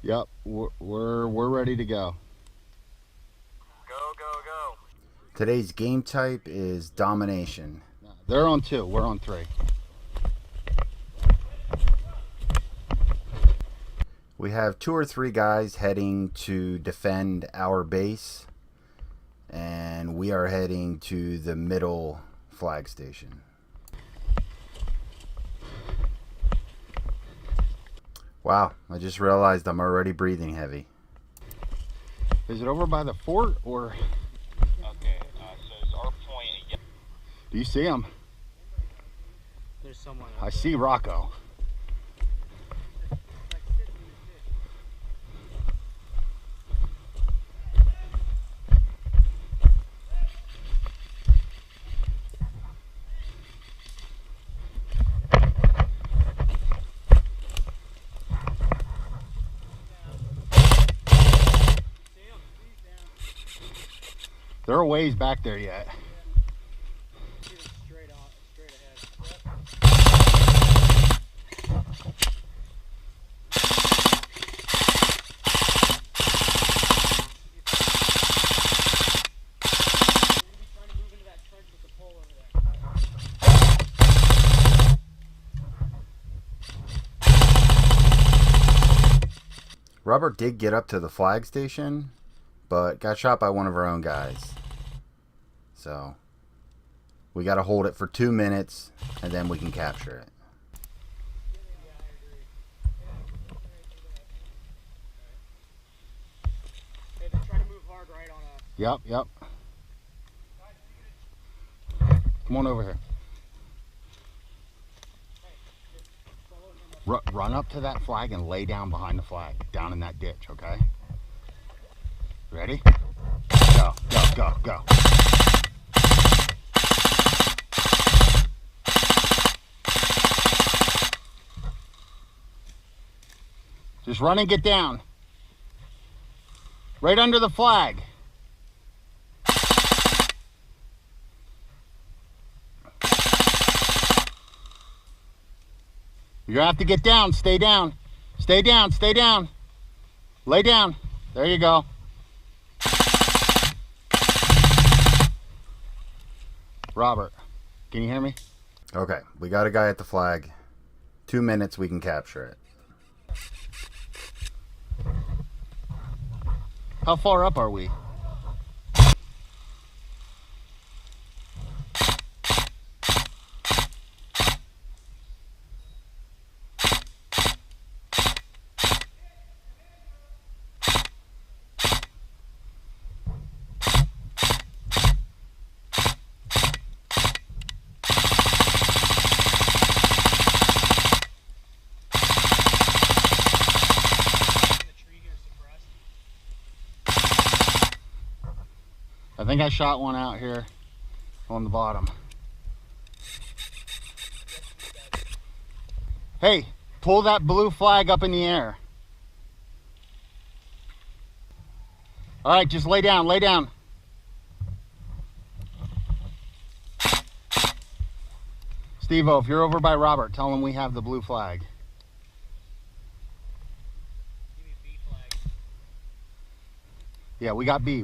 Yep, we're ready to go. Go. Today's game type is Domination. They're on 2, we're on 3. We have 2 or 3 guys heading to defend our base, and we are heading to the middle flag station. Wow, I just realized I'm already breathing heavy. Is it over by the fort or? Okay, so it's our point. Do you see him? There's someone. I see Rocco. They're a ways back there yet. Straight ahead. Trying to move into that trench with the pole over there. Robert did get up to the flag station, but got shot by one of our own guys. So we got to hold it for 2 minutes and then we can capture it. Hey, they're trying to move hard right on us. Yep. Come on over here. Run up to that flag and lay down behind the flag, down in that ditch, okay? Ready? Go. Just run and get down. Right under the flag. You're gonna have to get down. Stay down. Stay down. Lay down. There you go. Robert, can you hear me? Okay, we got a guy at the flag. 2 minutes, we can capture it. How far up are we? I think I shot one out here on the bottom. Hey, pull that blue flag up in the air. All right, just lay down. Steve-O, if you're over by Robert, tell him we have the blue flag. Give me a B flag. Yeah, we got B.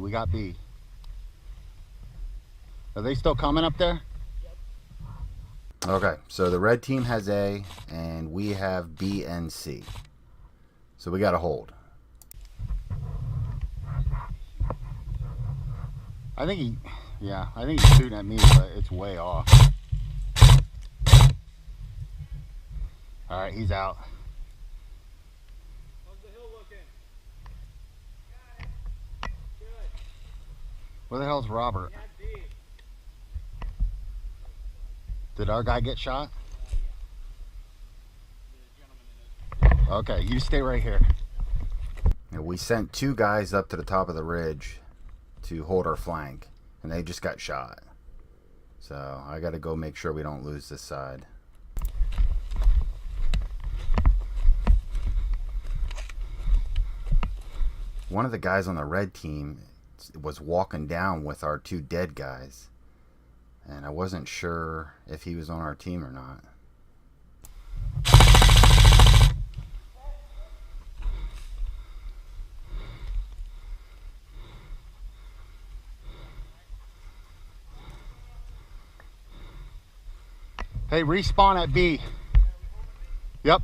Are they still coming up there? Okay, so the red team has A, and we have B and C. So we got to hold. I think he's shooting at me, but it's way off. All right, he's out. How's the hill looking? Good. Where the hell's Robert? We had B. Did our guy get shot? There's a gentleman in it. Okay, you stay right here. And we sent 2 guys up to the top of the ridge to hold our flank, and they just got shot. So I got to go make sure we don't lose this side. One of the guys on the red team was walking down with our 2 dead guys, and I wasn't sure if he was on our team or not. Hey, respawn at B. Yep.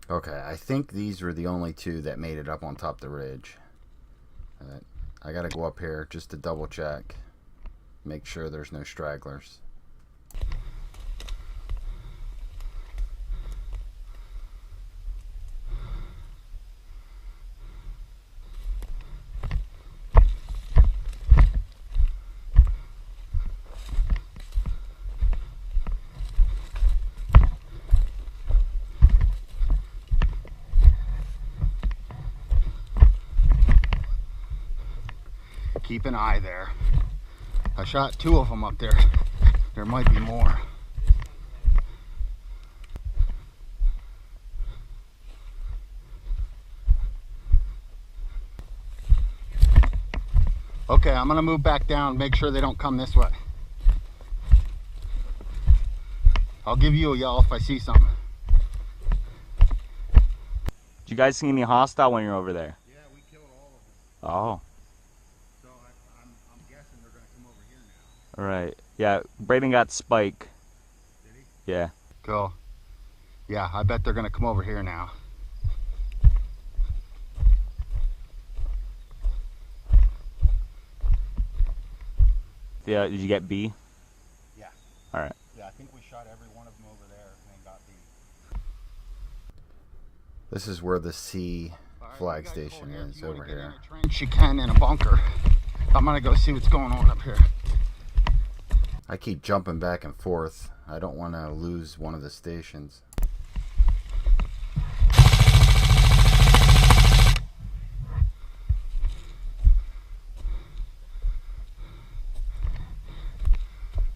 Okay, I think these were the only two that made it up on top of the ridge. I gotta go up here just to double check. Make sure there's no stragglers. Keep an eye there. I shot 2 of them up there. There might be more. Okay, I'm gonna move back down, make sure they don't come this way. I'll give you a yell if I see something. Did you guys see any hostile when you're over there? Yeah, we killed all of them. Oh. So I'm guessing they're gonna come over here now. Alright. Yeah, Braden got Spike. Did he? Yeah. Cool. Yeah, I bet they're gonna come over here now. Yeah, did you get B? Yeah. Alright. Yeah, I think we shot every one of them over there and got B. This is where the C Alright, flag you guys station hold here. If is, you wanna over get in here. a trench, you can in a bunker. I'm gonna go see what's going on up here. I keep jumping back and forth. I don't want to lose one of the stations.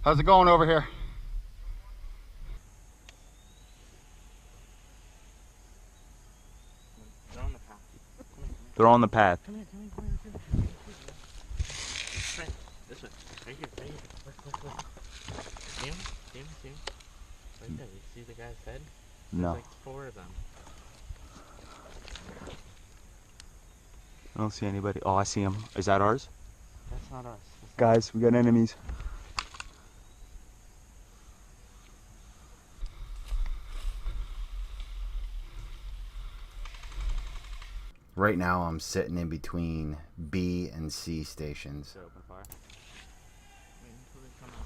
How's it going over here? They're on the path. They're on the path. Come here. This way. Right here. Look. See him? Right there. You see the guy's head? No. There's like 4 of them. I don't see anybody. Oh, I see him. Is that ours? That's not us. Guys, we got enemies. Right now I'm sitting in between B and C stations. So open fire. Wait until they come out.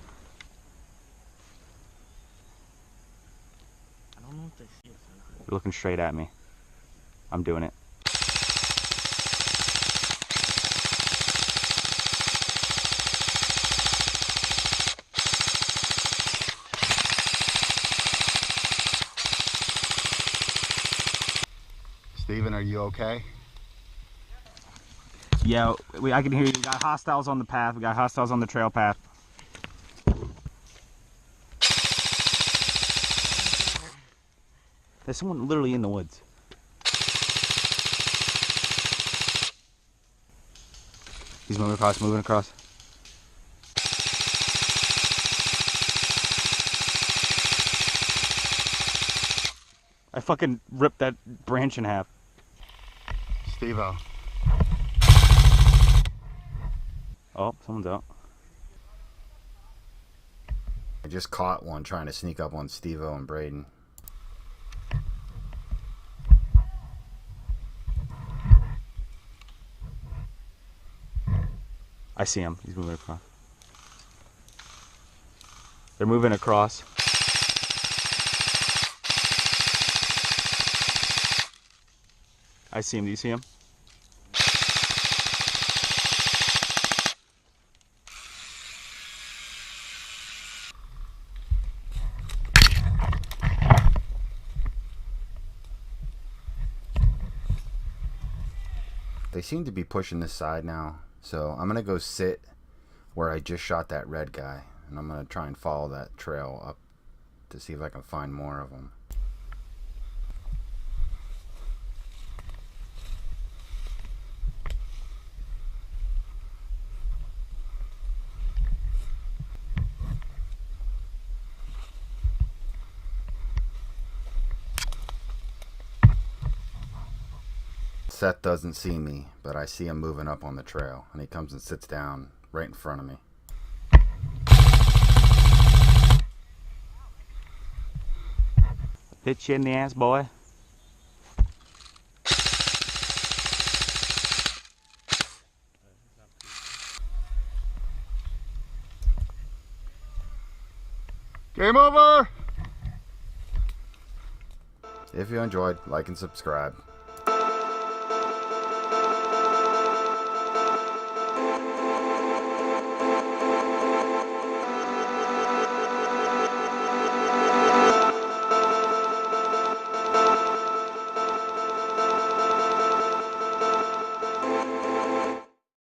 I don't know if they see us or not. They're looking straight at me. I'm doing it. Steven, are you okay? Yeah, I can hear you. We got hostiles on the path. We got hostiles on the trail path. There's someone literally in the woods. He's moving across. I fucking ripped that branch in half. Steve-O. Oh, someone's out. I just caught one trying to sneak up on Steve-O and Braden. I see him. He's moving across. They're moving across. I see him. Do you see him? They seem to be pushing this side now, so I'm gonna go sit where I just shot that red guy, and I'm gonna try and follow that trail up to see if I can find more of them. Seth doesn't see me, but I see him moving up on the trail, and he comes and sits down right in front of me. Hit you in the ass, boy. Game over! If you enjoyed, like and subscribe.